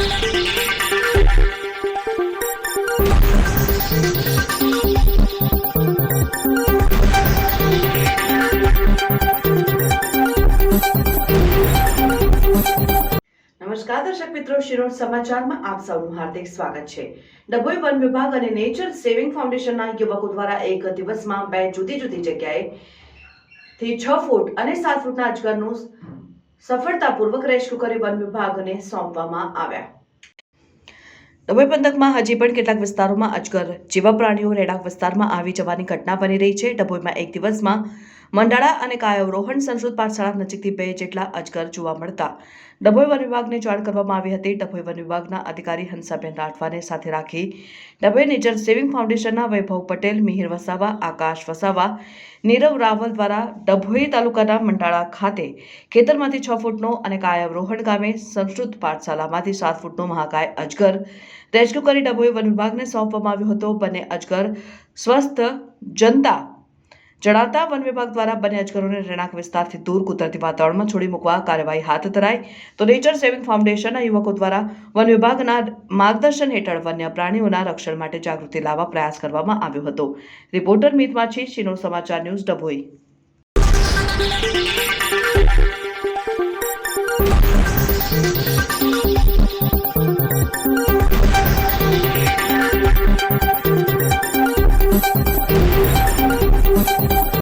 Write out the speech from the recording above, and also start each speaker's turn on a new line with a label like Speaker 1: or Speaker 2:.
Speaker 1: નમસ્કાર દર્શક મિત્રો, શિરોડ સમાચારમાં આપ સૌનું હાર્દિક સ્વાગત છે। ડભોઈ વન વિભાગ અને નેચર સેવિંગ ફાઉન્ડેશનના યુવકો દ્વારા એક દિવસમાં 2 જુદી જુદી જગ્યાએથી 6 ફૂટ અને 7 ફૂટના અજગરનું સફળતાપૂર્વક રેસ્ક્યુ કરી વન વિભાગને સોંપવામાં આવ્યા। ડભોઈ પંથકમાં હજી પણ કેટલાક વિસ્તારોમાં અજગર જેવા પ્રાણીઓ રહેણાંક વિસ્તારમાં આવી જવાની ઘટના બની રહી છે। ડભોઈમાં એક દિવસમાં મંડાળા અને કાયવરોહણ સંસ્કૃત પાઠશાળા નજીકથી 2 જેટલા અજગર જોવા મળતા ડભોઈ વન વિભાગને જાણ કરવામાં આવી હતી। ડભોઈ વન વિભાગના અધિકારી હંસાબેન રાઠવાને સાથે રાખી ડભોઈ નેચર સેવિંગ ફાઉન્ડેશનના વૈભવ પટેલ, મિહિર વસાવા, આકાશ વસાવા, નીરવ રાવલ દ્વારા ડભોઈ તાલુકાના મંડાળા ખાતે ખેતરમાંથી 6 ફૂટનો અને કાયવરોહણ ગામે સંસ્કૃત પાઠશાલામાંથી 7 ફૂટનો મહાકાય અજગર રેસ્ક્યુ કરી ડભોઈ વન વિભાગને સોંપવામાં આવ્યો હતો। બંને અજગર સ્વસ્થ જનતા જણાતા વન વિભાગ દ્વારા બંને અજગરોને રહેણાંક વિસ્તારથી દૂર કુદરતી વાતાવરણમાં છોડી મૂકવા કાર્યવાહી હાથ ધરાઈ તો નેચર સેવિંગ ફાઉન્ડેશનના યુવકો દ્વારા વન વિભાગના માર્ગદર્શન હેઠળ વન્ય પ્રાણીઓના રક્ષણ માટે જાગૃતિ લાવવા પ્રયાસ કરવામાં આવ્યો હતો। રિપોર્ટર મિત માછી, શિરોડ સમાચાર ન્યૂઝ, ડભોઈ।